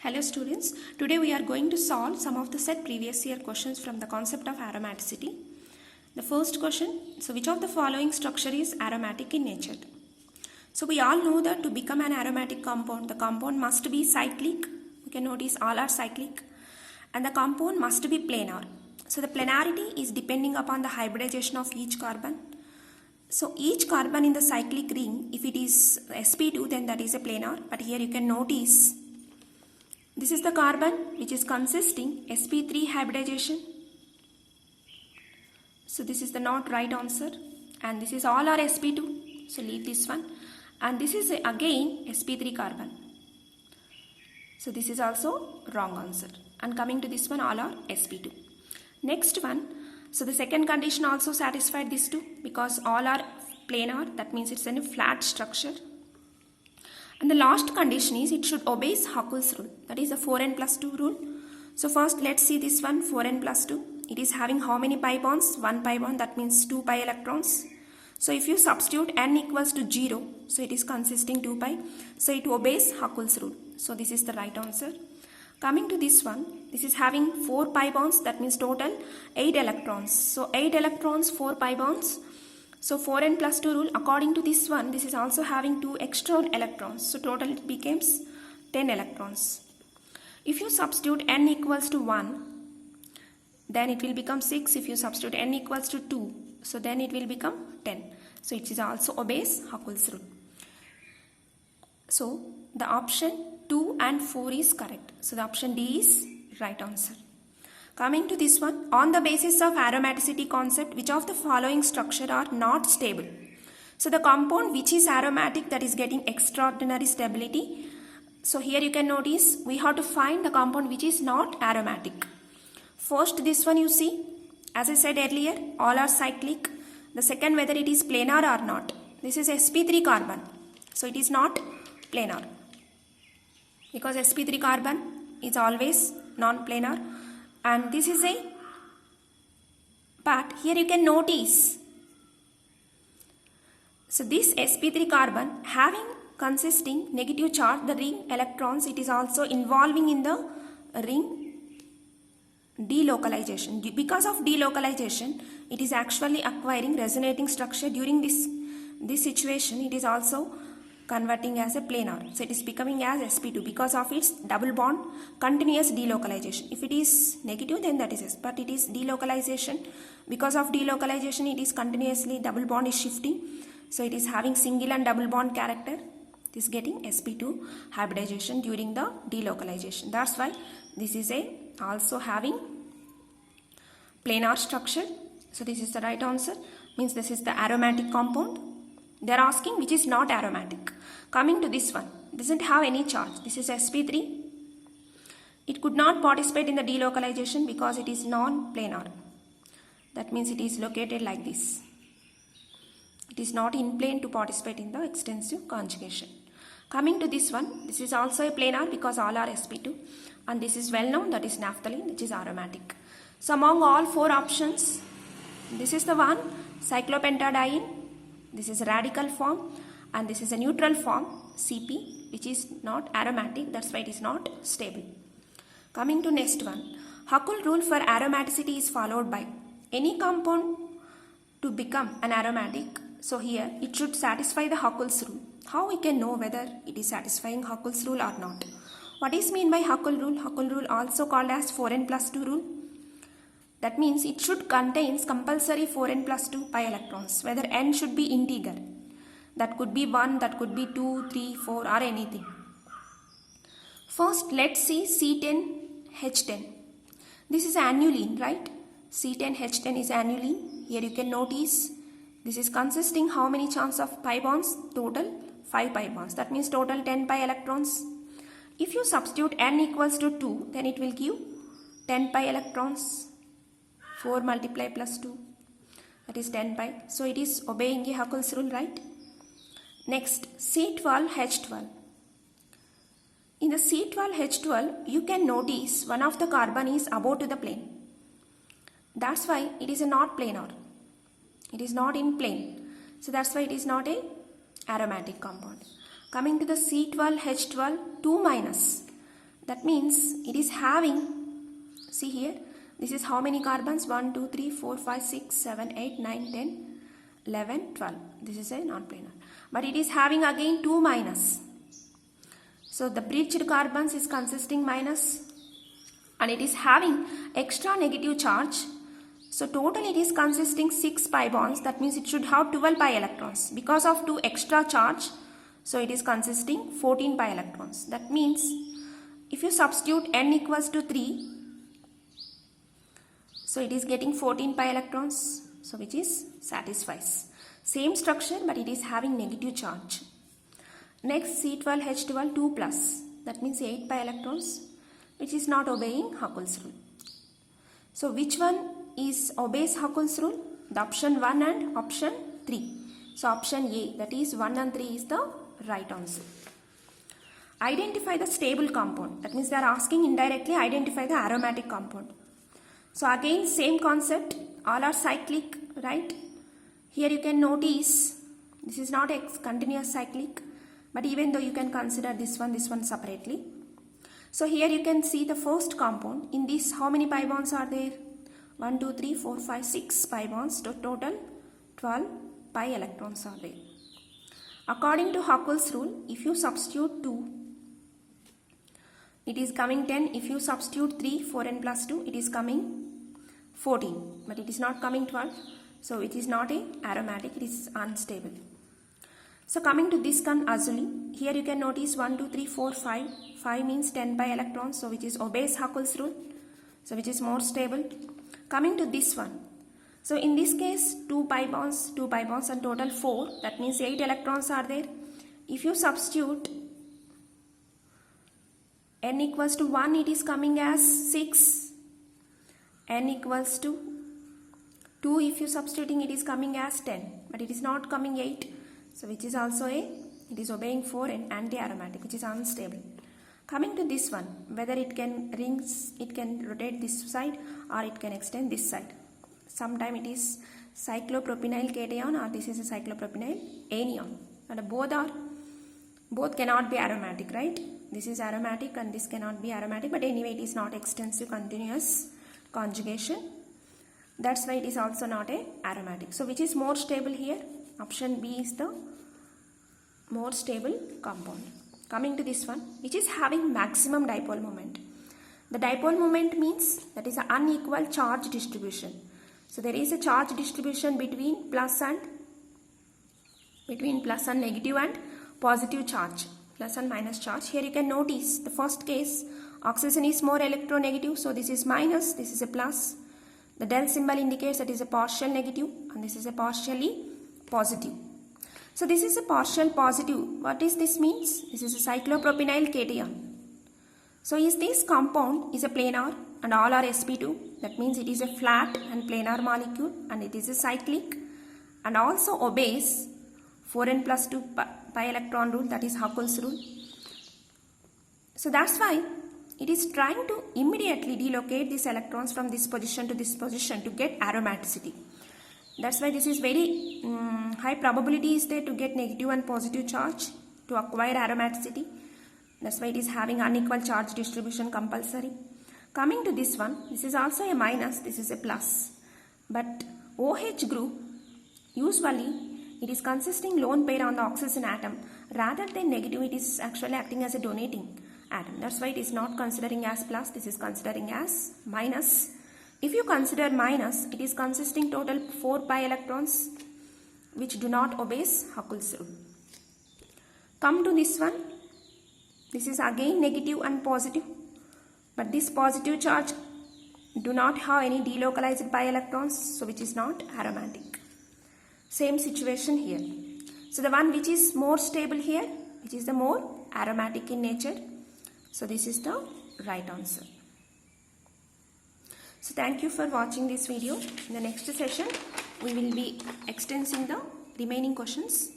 Hello students, today we are going to solve some of the set previous year questions from the concept of aromaticity. The first question, which of the following structure is aromatic in nature? So we all know that to become an aromatic compound, the compound must be cyclic. You can notice all are cyclic. And the compound must be planar. So the planarity is depending upon the hybridization of each carbon. So each carbon in the cyclic ring, if it is sp2, then that is a planar. But here you can notice this is the carbon which is consisting sp3 hybridization. So this is the not right answer, and this is all are sp2, so leave this one, and this is again sp3 carbon. So this is also wrong answer, and coming to this one, all are sp2. Next one, so the second condition also satisfied this too, because all are planar, that means it's in a flat structure. And the last condition is it should obey Huckel's rule, that is the 4n plus 2 rule. So first let's see this one, 4n plus 2. It is having how many pi bonds? 1 pi bond, that means 2 pi electrons. So if you substitute n equals to 0, so it is consisting 2 pi. So it obeys Huckel's rule. So this is the right answer. Coming to this one, this is having 4 pi bonds, that means total 8 electrons. So 8 electrons, 4 pi bonds. So 4n plus 2 rule, according to this one, this is also having 2 extra electrons. So total it becomes 10 electrons. If you substitute n equals to 1, then it will become 6. If you substitute n equals to 2, so then it will become 10. So it is also obeys Huckel's rule. So the option 2 and 4 is correct. So the option D is right answer. Coming to this one, on the basis of aromaticity concept, which of the following structure are not stable? So the compound which is aromatic, that is getting extraordinary stability. So here you can notice we have to find the compound which is not aromatic. First this one you see, as I said earlier, all are cyclic. The second, whether it is planar or not. This is sp3 carbon. So it is not planar, because sp3 carbon is always non-planar. And this is a, but here you can notice, so this sp3 carbon having consisting negative charge, the ring electrons, it is also involving in the ring delocalization. Because of delocalization, it is actually acquiring resonating structure. During this situation, it is also converting as a planar. So it is becoming as sp2 because of its double bond continuous delocalization. If it is negative, then that is S, but it is delocalization. Because of delocalization, it is continuously double bond is shifting. So it is having single and double bond character. It is getting sp2 hybridization during the delocalization. That's why this is a also having planar structure. So this is the right answer. Means this is the aromatic compound. They are asking which is not aromatic. Coming to this one, doesn't have any charge. This is sp3. It could not participate in the delocalization because it is non-planar. That means it is located like this. It is not in plane to participate in the extensive conjugation. Coming to this one, this is also a planar because all are sp2. And this is well known, that is naphthalene, which is aromatic. So among all 4 options, this is the one, cyclopentadiene. This is a radical form, and this is a neutral form, Cp, which is not aromatic, that's why it is not stable. Coming to next one, Huckel rule for aromaticity is followed by any compound to become an aromatic. So here it should satisfy the Huckel's rule. How we can know whether it is satisfying Huckel's rule or not? What is mean by Huckel rule? Huckel rule also called as 4n plus 2 rule. That means it should contains compulsory 4n plus 2 pi electrons, whether n should be integer. That could be 1, that could be 2, 3, 4 or anything. First let's see C10H10. This is annuline, right? C10H10 is annuline. Here you can notice this is consisting how many chance of pi bonds? Total 5 pi bonds. That means total 10 pi electrons. If you substitute n equals to 2, then it will give 10 pi electrons. 4 multiplied plus 2, that is 10 pi. So it is obeying a Huckel's rule, right? Next, C12H12. In the C12H12, you can notice one of the carbon is above to the plane. That's why it is a not planar. It is not in plane. So that's why it is not a aromatic compound. Coming to the C12H12, 2 minus. That means it is having, see here, this is how many carbons? 1, 2, 3, 4, 5, 6, 7, 8, 9, 10, 11, 12. This is a non-planar. But it is having again 2 minus. So the bridged carbons is consisting minus, and it is having extra negative charge. So total it is consisting 6 pi bonds. That means it should have 12 pi electrons. Because of 2 extra charge, so it is consisting 14 pi electrons. That means if you substitute n equals to 3, so it is getting 14 pi electrons, so which is satisfies. Same structure, but it is having negative charge. Next, C12H12 2 plus, that means 8 pi electrons, which is not obeying Huckel's rule. So which one is obeys Huckel's rule? The option 1 and option 3. So option A, that is 1 and 3 is the right answer. Identify the stable compound. That means they are asking indirectly identify the aromatic compound. So again same concept, all are cyclic, right? Here you can notice this is not a continuous cyclic, but even though you can consider this one separately. So here you can see the first compound. In this, how many pi bonds are there? 1, 2, 3, 4, 5, 6 pi bonds. Total 12 pi electrons are there. According to Huckel's rule, if you substitute 2, it is coming 10. If you substitute 3, 4n plus 2, it is coming 14. But it is not coming 12. So it is not a aromatic, it is unstable. So coming to this one azuli, here you can notice 1, 2, 3, 4, 5. 5 means 10 pi electrons, so which is obeys Huckel's rule, so which is more stable. Coming to this one, so in this case 2 pi bonds and total 4, that means 8 electrons are there. If you substitute n equals to 1, it is coming as 6. N equals to 2, if you substituting, it is coming as 10, but it is not coming 8. So which is also it is obeying 4 and anti-aromatic, which is unstable. Coming to this one, whether it can rotate this side or it can extend this side. Sometime it is cyclopropenyl cation or this is a cyclopropenyl anion. And both cannot be aromatic, right? This is aromatic and this cannot be aromatic, but anyway it is not extensive continuous conjugation. That's why it is also not a aromatic. So which is more stable here? Option B is the more stable compound. Coming to this one, which is having maximum dipole moment. The dipole moment means that is an unequal charge distribution. So there is a charge distribution between plus and negative and positive charge, plus and minus charge. Here you can notice the first case, oxygen is more electronegative, so this is minus, this is a plus. The del symbol indicates that is a partial negative and this is a partially positive. So this is a partial positive. What is this means? This is a cyclopropenyl cation. So is this compound is a planar and all are sp2. That means it is a flat and planar molecule and it is a cyclic and also obeys 4n plus 2 pi electron rule, that is Huckel's rule. So that's why it is trying to immediately delocate these electrons from this position to get aromaticity. That's why this is very high probability is there to get negative and positive charge to acquire aromaticity. That's why it is having unequal charge distribution compulsory. Coming to this one, this is also a minus, this is a plus. But OH group, usually it is consisting lone pair on the oxygen atom. Rather than negative, it is actually acting as a donating atom. That's why it is not considering as plus, this is considering as minus. If you consider minus, it is consisting total 4 pi electrons which do not obeys Huckel's rule. Come to this one. This is again negative and positive, but this positive charge do not have any delocalized pi electrons, so which is not aromatic. Same situation here. So the one which is more stable here, which is the more aromatic in nature. So this is the right answer. So thank you for watching this video. In the next session, we will be extending the remaining questions.